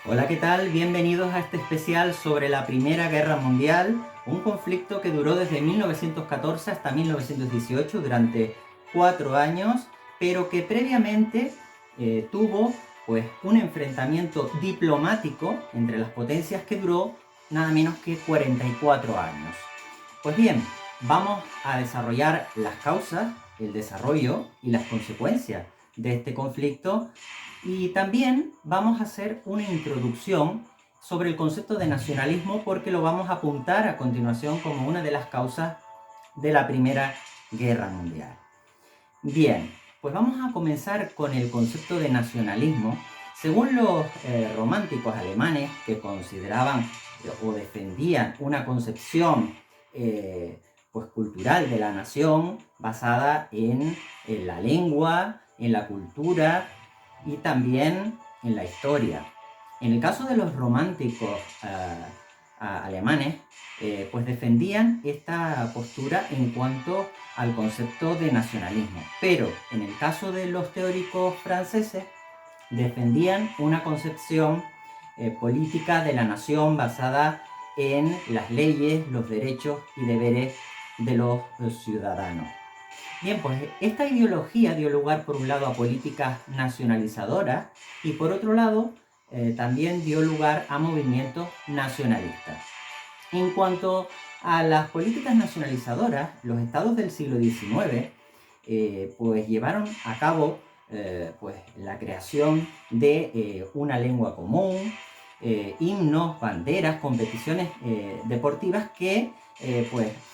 Hola, ¿qué tal? Bienvenidos a este especial sobre la Primera Guerra Mundial, un conflicto que duró desde 1914 hasta 1918 durante 4 años, pero que previamente tuvo un enfrentamiento diplomático entre las potencias que duró nada menos que 44 años. Pues bien, vamos a desarrollar las causas, el desarrollo y las consecuencias de este conflicto y también vamos a hacer una introducción sobre el concepto de nacionalismo porque lo vamos a apuntar a continuación como una de las causas de la Primera Guerra Mundial. Bien, pues vamos a comenzar con el concepto de nacionalismo. Según los románticos alemanes que consideraban o defendían una concepción cultural de la nación basada en la lengua, en la cultura y también en la historia. En el caso de los románticos alemanes, pues defendían esta postura en cuanto al concepto de nacionalismo. Pero en el caso de los teóricos franceses, defendían una concepción política de la nación basada en las leyes, los derechos y deberes de los ciudadanos. Bien, pues esta ideología dio lugar por un lado a políticas nacionalizadoras y por otro lado también dio lugar a movimientos nacionalistas. En cuanto a las políticas nacionalizadoras, los estados del siglo XIX pues llevaron a cabo la creación de una lengua común, himnos, banderas, competiciones deportivas que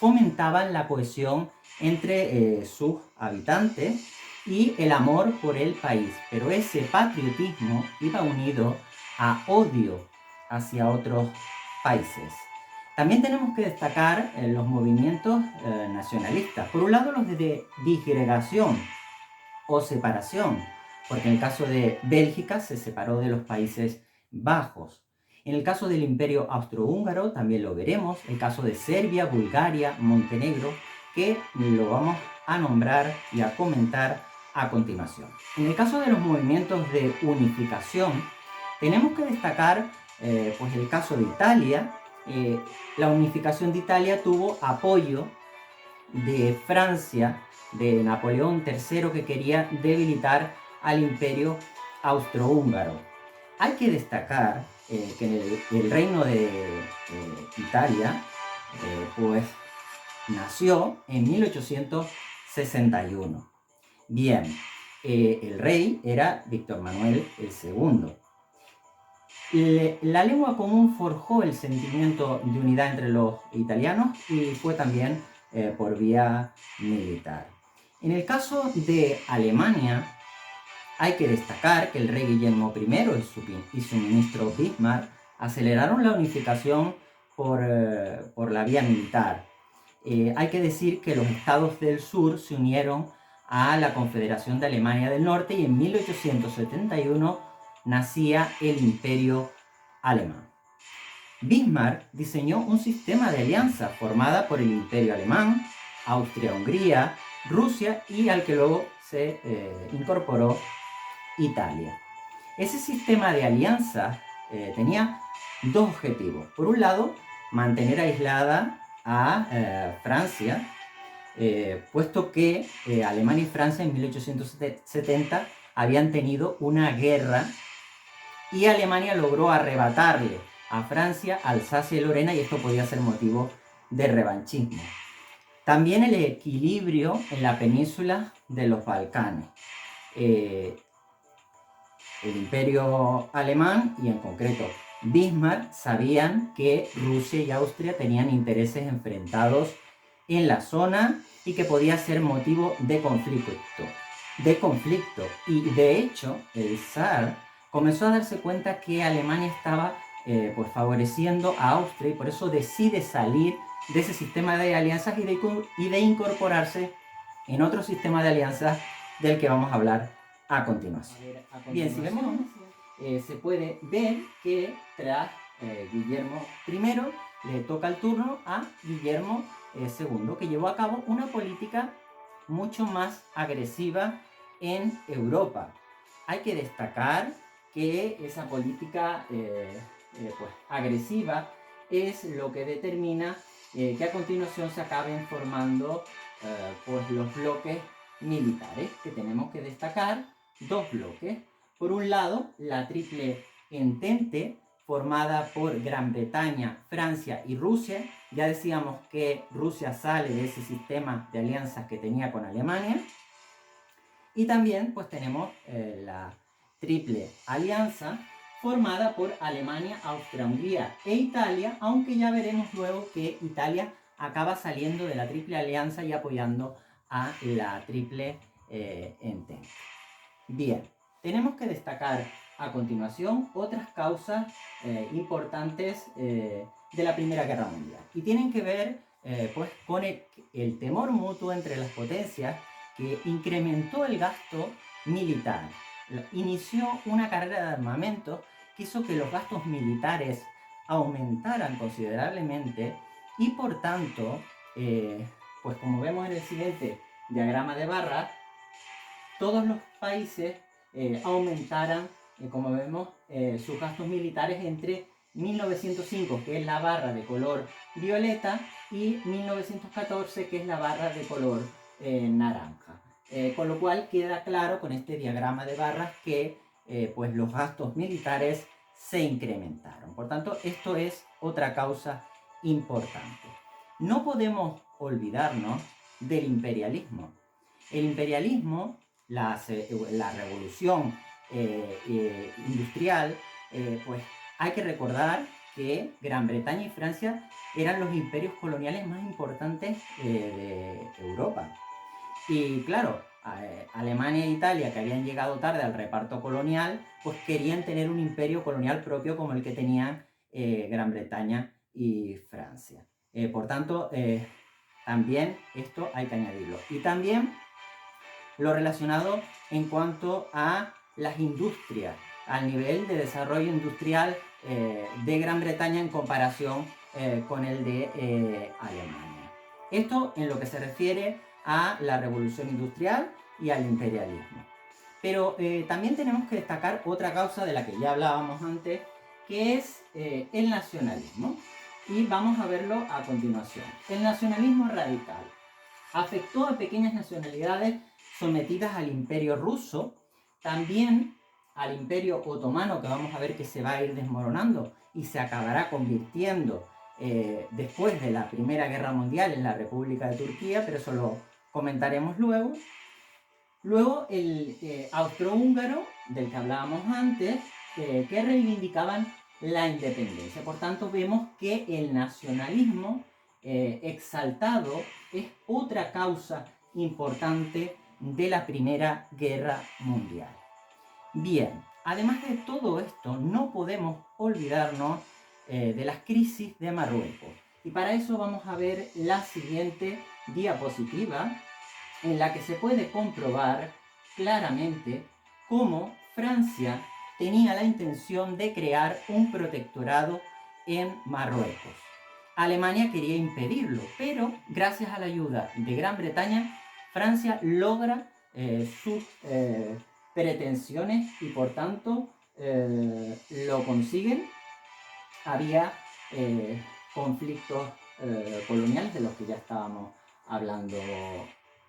fomentaban la cohesión entre sus habitantes y el amor por el país. Pero ese patriotismo iba unido a odio hacia otros países. También tenemos que destacar los movimientos nacionalistas. Por un lado, los de disgregación o separación, porque en el caso de Bélgica se separó de los Países Bajos. En el caso del Imperio Austrohúngaro también lo veremos. El caso de Serbia, Bulgaria, Montenegro, que lo vamos a nombrar y a comentar a continuación. En el caso de los movimientos de unificación, tenemos que destacar el caso de Italia. La unificación de Italia tuvo apoyo de Francia, de Napoleón III, que quería debilitar al Imperio Austrohúngaro. Hay que destacar que el reino de Italia nació en 1861. Bien, el rey era Víctor Manuel II. La lengua común forjó el sentimiento de unidad entre los italianos y fue también por vía militar. En el caso de Alemania, hay que destacar que el rey Guillermo I y su ministro Bismarck aceleraron la unificación por la vía militar. Hay que decir que los estados del sur se unieron a la Confederación de Alemania del Norte y en 1871 nacía el Imperio Alemán. Bismarck diseñó un sistema de alianza formada por el Imperio Alemán, Austria-Hungría, Rusia y al que luego se incorporó Italia. Ese sistema de alianza tenía dos objetivos. Por un lado, mantener aislada a Francia, puesto que Alemania y Francia en 1870 habían tenido una guerra y Alemania logró arrebatarle a Francia Alsacia y Lorena y esto podía ser motivo de revanchismo. También el equilibrio en la península de los Balcanes. El Imperio Alemán y en concreto Bismarck sabían que Rusia y Austria tenían intereses enfrentados en la zona y que podía ser motivo de conflicto. Y de hecho el zar comenzó a darse cuenta que Alemania estaba favoreciendo a Austria y por eso decide salir de ese sistema de alianzas y de incorporarse en otro sistema de alianzas del que vamos a hablar a continuación. Bien, si vemos, se puede ver que tras Guillermo I le toca el turno a Guillermo II, que llevó a cabo una política mucho más agresiva en Europa. Hay que destacar que esa política pues, agresiva es lo que determina que a continuación se acaben formando pues, los bloques militares, que tenemos que destacar dos bloques. Por un lado, la Triple Entente, formada por Gran Bretaña, Francia y Rusia. Ya decíamos que Rusia sale de ese sistema de alianzas que tenía con Alemania. Y también pues tenemos la Triple Alianza, formada por Alemania, Austria, Hungría e Italia, aunque ya veremos luego que Italia acaba saliendo de la Triple Alianza y apoyando a la Triple Entente. Bien, tenemos que destacar a continuación otras causas importantes de la Primera Guerra Mundial. Y tienen que ver pues, con el temor mutuo entre las potencias, que incrementó el gasto militar. Inició una carrera de armamento que hizo que los gastos militares aumentaran considerablemente y por tanto, pues como vemos en el siguiente diagrama de barras, todos los países aumentaran, como vemos, sus gastos militares entre 1905, que es la barra de color violeta, y 1914, que es la barra de color naranja. Con lo cual queda claro con este diagrama de barras que pues los gastos militares se incrementaron. Por tanto, esto es otra causa importante. No podemos olvidarnos del imperialismo. El imperialismo, la revolución industrial, pues hay que recordar que Gran Bretaña y Francia eran los imperios coloniales más importantes de Europa. Y claro, Alemania e Italia, que habían llegado tarde al reparto colonial, pues querían tener un imperio colonial propio como el que tenían Gran Bretaña y Francia. Por tanto, también esto hay que añadirlo. Y también lo relacionado en cuanto a las industrias, al nivel de desarrollo industrial de Gran Bretaña en comparación con el de Alemania. Esto en lo que se refiere a la revolución industrial y al imperialismo. Pero también tenemos que destacar otra causa de la que ya hablábamos antes, que es el nacionalismo. Y vamos a verlo a continuación. El nacionalismo radical afectó a pequeñas nacionalidades sometidas al imperio ruso, también al imperio otomano, que vamos a ver que se va a ir desmoronando y se acabará convirtiendo después de la Primera Guerra Mundial en la República de Turquía, pero eso lo comentaremos luego. Luego el austrohúngaro, del que hablábamos antes, que reivindicaban la independencia. Por tanto, vemos que el nacionalismo exaltado es otra causa importante de la Primera Guerra Mundial. Bien, además de todo esto, no podemos olvidarnos de las crisis de Marruecos. Y para eso vamos a ver la siguiente diapositiva, en la que se puede comprobar claramente cómo Francia tenía la intención de crear un protectorado en Marruecos. Alemania quería impedirlo, pero gracias a la ayuda de Gran Bretaña, Francia logra sus pretensiones y por tanto lo consiguen. Había conflictos coloniales de los que ya estábamos hablando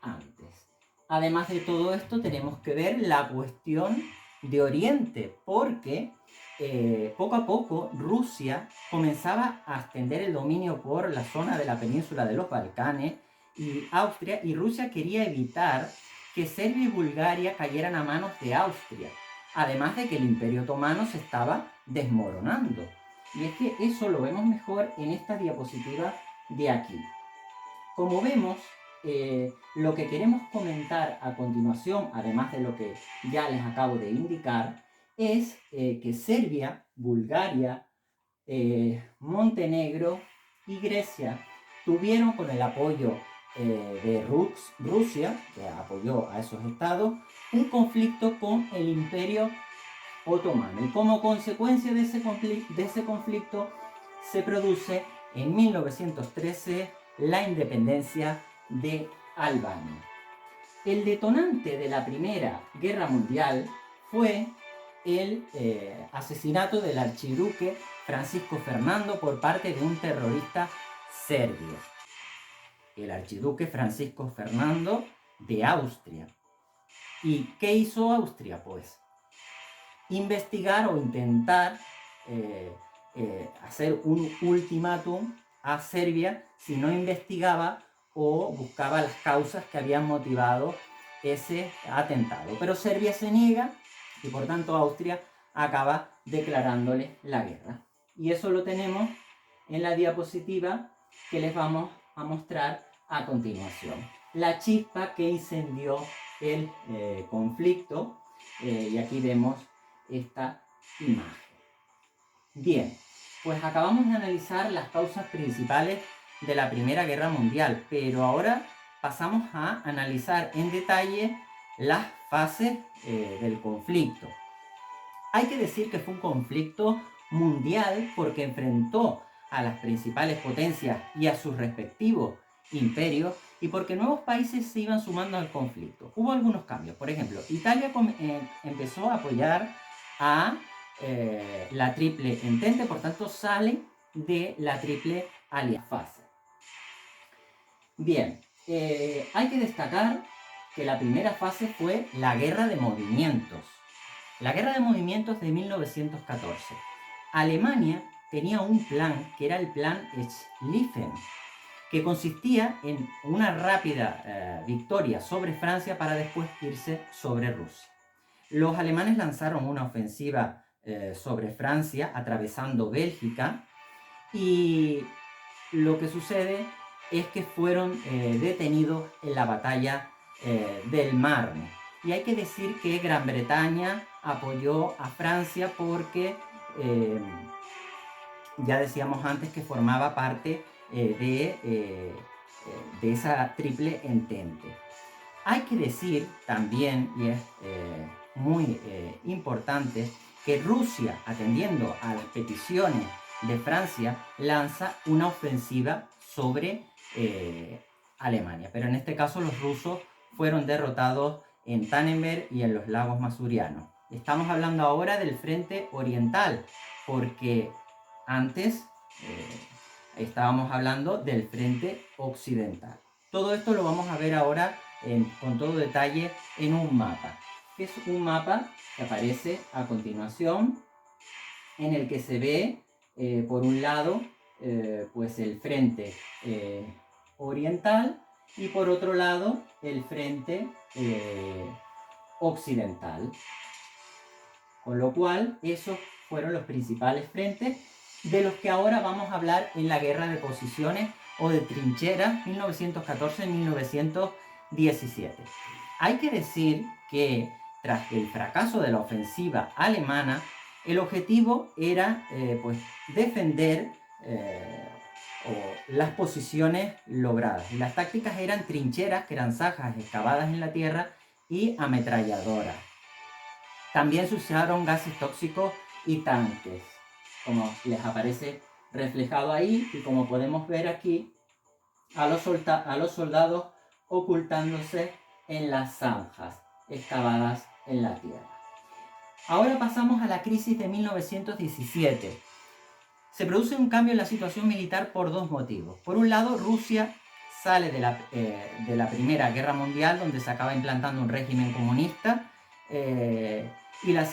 antes. Además de todo esto, tenemos que ver la cuestión de Oriente, porque poco a poco Rusia comenzaba a extender el dominio por la zona de la península de los Balcanes y Austria, y Rusia quería evitar que Serbia y Bulgaria cayeran a manos de Austria, además de que el Imperio Otomano se estaba desmoronando. Y es que eso lo vemos mejor en esta diapositiva de aquí. Como vemos, lo que queremos comentar a continuación, además de lo que ya les acabo de indicar, es que Serbia, Bulgaria, Montenegro y Grecia tuvieron, con el apoyo de Rusia, que apoyó a esos estados, un conflicto con el Imperio Otomano. Y como consecuencia de ese conflicto se produce en 1913 la independencia de Albania. El detonante de la Primera Guerra Mundial fue el asesinato del archiduque Francisco Fernando por parte de un terrorista serbio. El archiduque Francisco Fernando de Austria. ¿Y qué hizo Austria? Pues investigar o intentar hacer un ultimátum a Serbia si no investigaba o buscaba las causas que habían motivado ese atentado. Pero Serbia se niega y por tanto Austria acaba declarándole la guerra. Y eso lo tenemos en la diapositiva que les vamos a mostrar a continuación. La chispa que incendió el conflicto, y aquí vemos esta imagen. Bien, pues acabamos de analizar las causas principales de la Primera Guerra Mundial, pero ahora pasamos a analizar en detalle las fases del conflicto. Hay que decir que fue un conflicto mundial porque enfrentó a las principales potencias y a sus respectivos imperios y porque nuevos países se iban sumando al conflicto. Hubo algunos cambios. Por ejemplo, Italia empezó a apoyar a la Triple Entente, por tanto sale de la Triple Alianza. Bien, hay que destacar que la primera fase fue la Guerra de Movimientos. La Guerra de Movimientos de 1914. Alemania tenía un plan que era el plan Schlieffen, que consistía en una rápida victoria sobre Francia para después irse sobre Rusia. Los alemanes lanzaron una ofensiva sobre Francia, atravesando Bélgica, y lo que sucede es que fueron detenidos en la batalla del Marne. Y hay que decir que Gran Bretaña apoyó a Francia porque ya decíamos antes que formaba parte de esa Triple Entente. Hay que decir también, y es muy importante, que Rusia, atendiendo a las peticiones de Francia, lanza una ofensiva sobre Alemania. Pero en este caso los rusos fueron derrotados en Tannenberg y en los lagos masurianos. Estamos hablando ahora del frente oriental, porque antes estábamos hablando del frente occidental. Todo esto lo vamos a ver ahora con todo detalle en un mapa. Que es un mapa que aparece a continuación, en el que se ve por un lado pues el frente oriental y por otro lado el frente occidental. Con lo cual esos fueron los principales frentes de los que ahora vamos a hablar en la guerra de posiciones o de trincheras 1914-1917. Hay que decir que tras el fracaso de la ofensiva alemana, el objetivo era pues defender las posiciones logradas. Y las tácticas eran trincheras, que eran zanjas excavadas en la tierra, y ametralladoras. También se usaron gases tóxicos y tanques, como les aparece reflejado ahí, y como podemos ver aquí, a los soldados ocultándose en las zanjas excavadas en la tierra. Ahora pasamos a la crisis de 1917. Se produce un cambio en la situación militar por dos motivos. Por un lado, Rusia sale de la Primera Guerra Mundial, donde se acaba implantando un régimen comunista, y la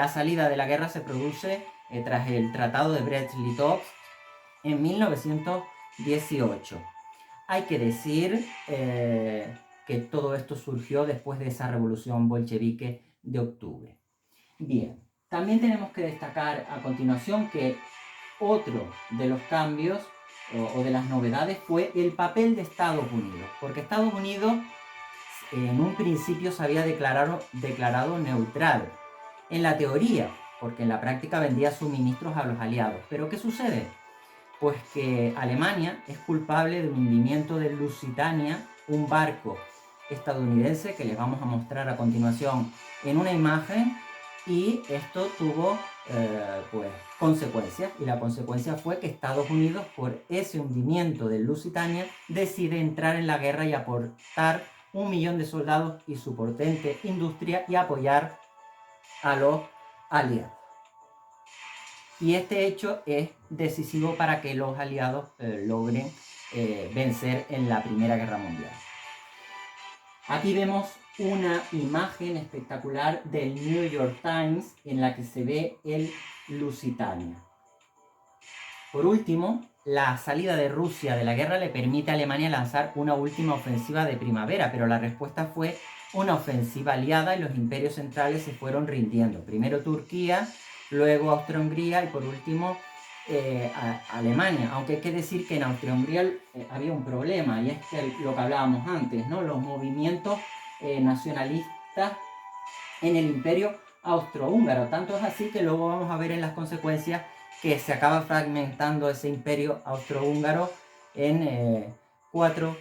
salida de la guerra se produce tras el Tratado de Brest-Litovsk en 1918. Hay que decir que todo esto surgió después de esa revolución bolchevique de octubre. Bien, también tenemos que destacar a continuación que otro de los cambios o de las novedades fue el papel de Estados Unidos, porque Estados Unidos en un principio se había declarado neutral en la teoría, porque en la práctica vendía suministros a los aliados. ¿Pero qué sucede? Pues que Alemania es culpable del hundimiento del Lusitania, un barco estadounidense que les vamos a mostrar a continuación en una imagen, y esto tuvo pues consecuencias, y la consecuencia fue que Estados Unidos, por ese hundimiento del Lusitania, decide entrar en la guerra y aportar 1 millón de soldados y su potente industria y apoyar a los aliados. Y este hecho es decisivo para que los aliados logren vencer en la Primera Guerra Mundial. Aquí vemos una imagen espectacular del New York Times en la que se ve el Lusitania. Por último, la salida de Rusia de la guerra le permite a Alemania lanzar una última ofensiva de primavera, pero la respuesta fue una ofensiva aliada y los imperios centrales se fueron rindiendo. Primero Turquía, luego Austria-Hungría y por último Alemania. Aunque hay que decir que en Austria-Hungría había un problema, y es que lo que hablábamos antes, ¿no? Los movimientos nacionalistas en el imperio austrohúngaro. Tanto es así que luego vamos a ver en las consecuencias que se acaba fragmentando ese imperio austrohúngaro en 4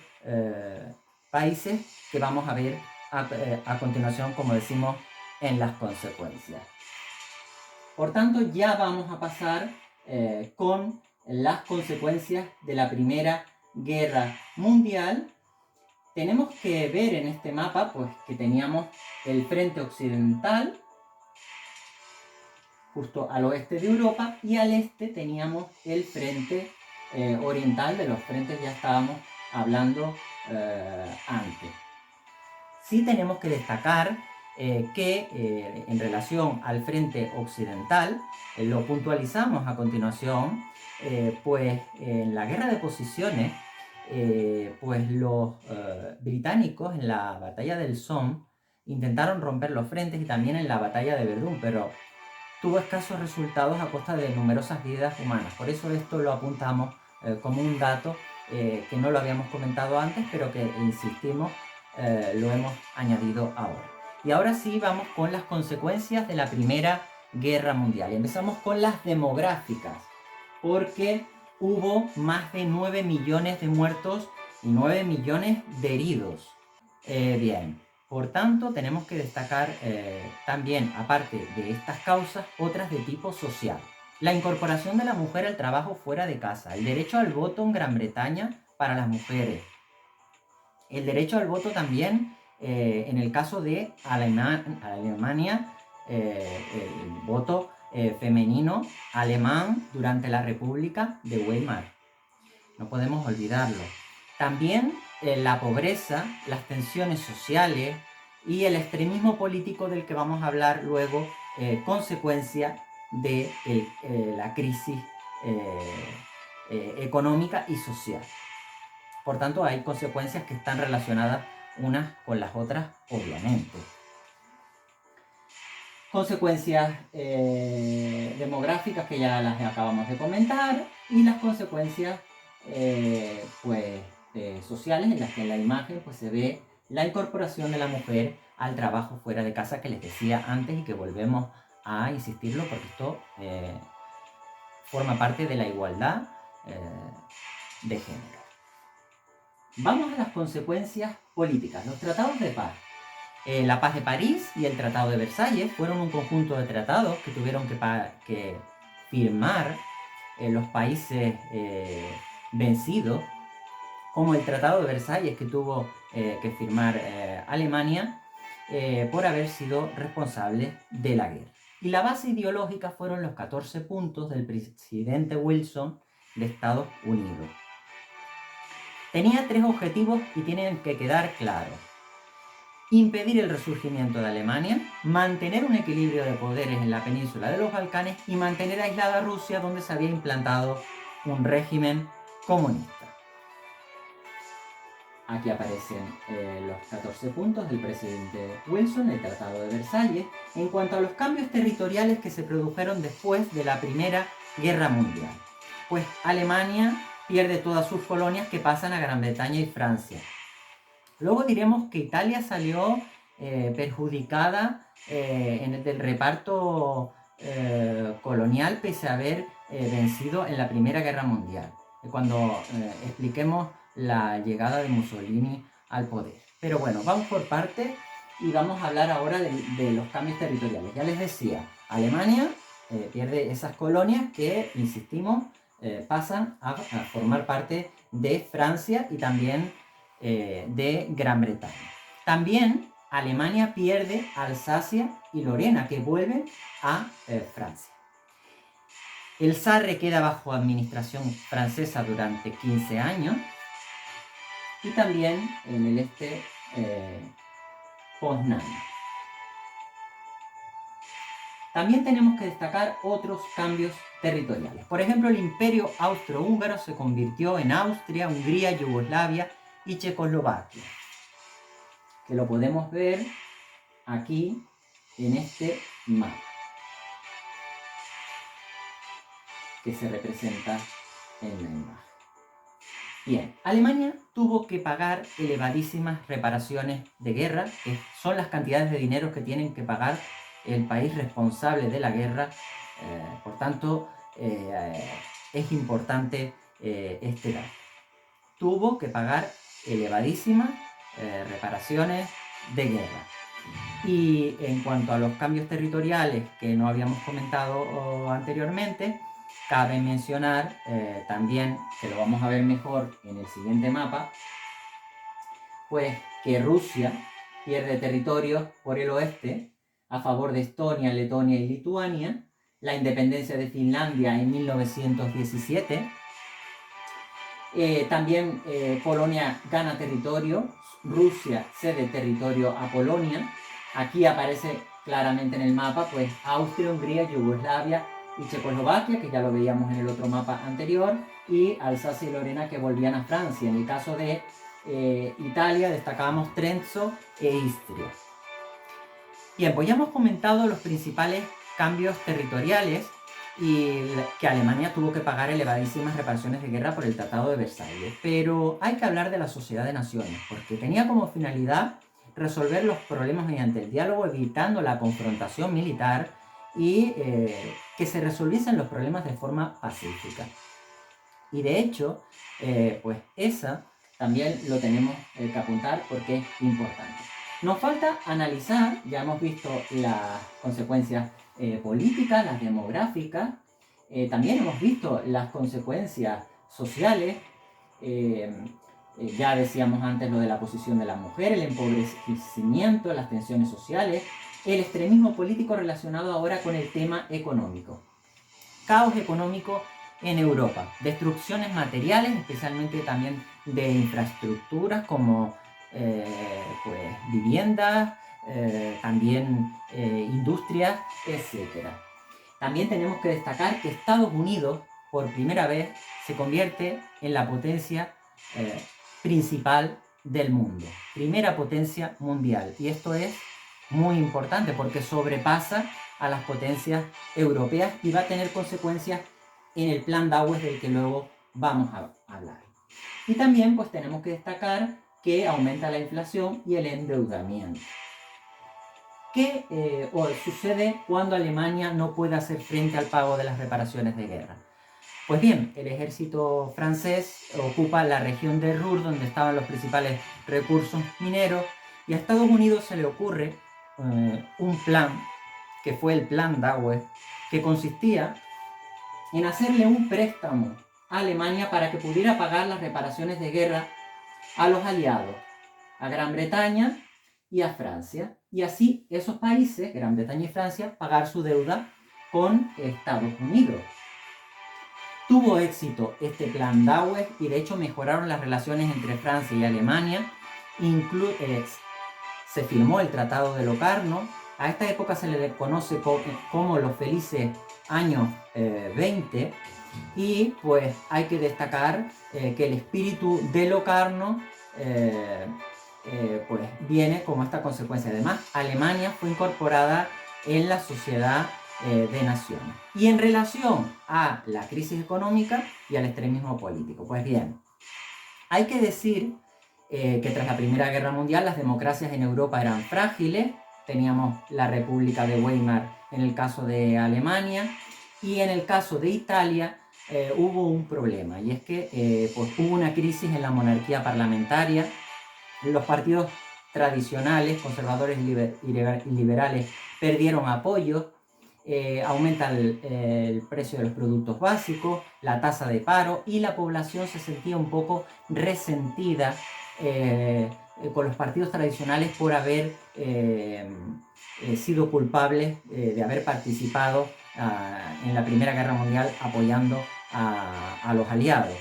países que vamos a ver a continuación, como decimos, en las consecuencias. Por tanto, ya vamos a pasar con las consecuencias de la Primera Guerra Mundial. Tenemos que ver en este mapa pues, que teníamos el frente occidental, justo al oeste de Europa, y al este teníamos el frente oriental. De los frentes ya estábamos hablando antes. Sí tenemos que destacar que en relación al frente occidental, lo puntualizamos a continuación, pues en la guerra de posiciones, pues los británicos en la batalla del Somme intentaron romper los frentes y también en la batalla de Verdún, pero tuvo escasos resultados a costa de numerosas vidas humanas. Por eso esto lo apuntamos como un dato que no lo habíamos comentado antes, pero que, insistimos, lo hemos añadido ahora. Y ahora sí vamos con las consecuencias de la Primera Guerra Mundial. Y empezamos con las demográficas, porque hubo más de 9 millones de muertos y 9 millones de heridos. Bien. Por tanto, tenemos que destacar también, aparte de estas causas, otras de tipo social. La incorporación de la mujer al trabajo fuera de casa, el derecho al voto en Gran Bretaña para las mujeres, el derecho al voto también en el caso de Alemania, el voto femenino alemán durante la República de Weimar. No podemos olvidarlo. También la pobreza, las tensiones sociales y el extremismo político del que vamos a hablar luego, consecuencia de la crisis económica y social. Por tanto, hay consecuencias que están relacionadas unas con las otras, obviamente. Consecuencias demográficas que ya las acabamos de comentar, y las consecuencias sociales, en las que en la imagen pues, se ve la incorporación de la mujer al trabajo fuera de casa, que les decía antes y que volvemos a insistirlo porque esto forma parte de la igualdad de género. Vamos a las consecuencias políticas. Los tratados de paz. La Paz de París y el Tratado de Versalles fueron un conjunto de tratados que tuvieron que firmar los países vencidos, como el Tratado de Versalles que tuvo que firmar Alemania por haber sido responsable de la guerra. Y la base ideológica fueron los 14 puntos del presidente Wilson de Estados Unidos. Tenía 3 objetivos y tienen que quedar claros: impedir el resurgimiento de Alemania, mantener un equilibrio de poderes en la península de los Balcanes y mantener aislada a Rusia, donde se había implantado un régimen comunista. Aquí aparecen los 14 puntos del presidente Wilson, el Tratado de Versalles, en cuanto a los cambios territoriales que se produjeron después de la Primera Guerra Mundial. Pues Alemania pierde todas sus colonias, que pasan a Gran Bretaña y Francia. Luego diremos que Italia salió perjudicada en el reparto colonial, pese a haber vencido en la Primera Guerra Mundial, cuando expliquemos la llegada de Mussolini al poder. Pero bueno, vamos por partes y vamos a hablar ahora de los cambios territoriales. Ya les decía, Alemania pierde esas colonias que, insistimos, pasan a formar parte de Francia y también de Gran Bretaña. También Alemania pierde Alsacia y Lorena, que vuelven a Francia. El Sarre queda bajo administración francesa durante 15 años y también en el este Poznan. También tenemos que destacar otros cambios territoriales. Por ejemplo, el Imperio Austrohúngaro se convirtió en Austria, Hungría, Yugoslavia y Checoslovaquia, que lo podemos ver aquí en este mapa, que se representa en la imagen. Bien, Alemania tuvo que pagar elevadísimas reparaciones de guerra, que son las cantidades de dinero que tienen que pagar el país responsable de la guerra. Por tanto, es importante este dato. Tuvo que pagar elevadísimas reparaciones de guerra. Y en cuanto a los cambios territoriales que no habíamos comentado anteriormente, cabe mencionar también, que lo vamos a ver mejor en el siguiente mapa, pues que Rusia pierde territorios por el oeste a favor de Estonia, Letonia y Lituania, la independencia de Finlandia en 1917, también Polonia gana territorio, Rusia cede territorio a Polonia. Aquí aparece claramente en el mapa pues Austria, Hungría, Yugoslavia y Checoslovaquia, que ya lo veíamos en el otro mapa anterior, y Alsacia y Lorena, que volvían a Francia. En el caso de Italia destacábamos Trento e Istria. Bien, pues ya hemos comentado los principales cambios territoriales y que Alemania tuvo que pagar elevadísimas reparaciones de guerra por el Tratado de Versalles. Pero hay que hablar de la Sociedad de Naciones, porque tenía como finalidad resolver los problemas mediante el diálogo, evitando la confrontación militar y que se resolviesen los problemas de forma pacífica. Y de hecho, pues esa también lo tenemos que apuntar porque es importante. Nos falta analizar, ya hemos visto las consecuencias políticas, las demográficas, también hemos visto las consecuencias sociales, ya decíamos antes lo de la posición de la mujer, el empobrecimiento, las tensiones sociales, el extremismo político relacionado ahora con el tema económico. Caos económico en Europa, destrucciones materiales, especialmente también de infraestructuras como pues, viviendas, también industrias, etc. También tenemos que destacar que Estados Unidos, por primera vez, se convierte en la potencia principal del mundo, primera potencia mundial. Y esto es muy importante porque sobrepasa a las potencias europeas y va a tener consecuencias en el plan Dawes del que luego vamos a hablar. Y también pues tenemos que destacar que aumenta la inflación y el endeudamiento. ¿Qué sucede cuando Alemania no puede hacer frente al pago de las reparaciones de guerra? Pues bien, el ejército francés ocupa la región de Ruhr, donde estaban los principales recursos mineros, y a Estados Unidos se le ocurre un plan, que fue el plan Dawes, que consistía en hacerle un préstamo a Alemania para que pudiera pagar las reparaciones de guerra a los aliados, a Gran Bretaña y a Francia, y así esos países, Gran Bretaña y Francia, pagar su deuda con Estados Unidos. Tuvo éxito este plan Dawes y de hecho mejoraron las relaciones entre Francia y Alemania. Se firmó el Tratado de Locarno. A esta época se le conoce como los felices años 20, y pues hay que destacar que el espíritu de Locarno pues viene como esta consecuencia. Además, Alemania fue incorporada en la Sociedad de Naciones. Y en relación a la crisis económica y al extremismo político, pues bien, hay que decir que tras la Primera Guerra Mundial las democracias en Europa eran frágiles. Teníamos la República de Weimar en el caso de Alemania, y en el caso de Italia hubo un problema, y es que pues, hubo una crisis en la monarquía parlamentaria. Los partidos tradicionales, conservadores y liberales, perdieron apoyo. Aumenta el precio de los productos básicos, la tasa de paro, y la población se sentía un poco resentida con los partidos tradicionales por haber sido culpables de haber participado en la Primera Guerra Mundial apoyando a los aliados.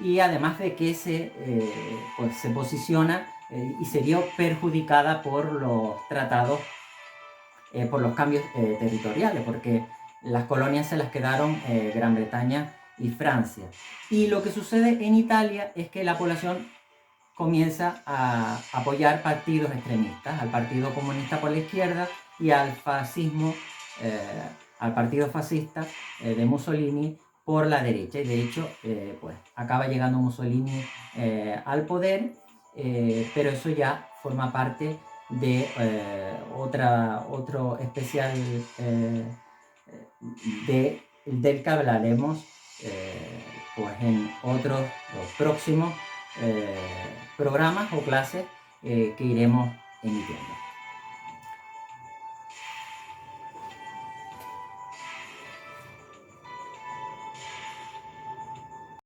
Y además de que pues se posiciona y se vio perjudicada por los tratados, por los cambios territoriales, porque las colonias se las quedaron Gran Bretaña y Francia. Y lo que sucede en Italia es que la población comienza a apoyar partidos extremistas, al Partido Comunista por la izquierda y al fascismo, al partido fascista de Mussolini por la derecha. Y de hecho, pues acaba llegando Mussolini al poder, pero eso ya forma parte de otro especial del que hablaremos pues en otros próximos programas o clases que iremos emitiendo.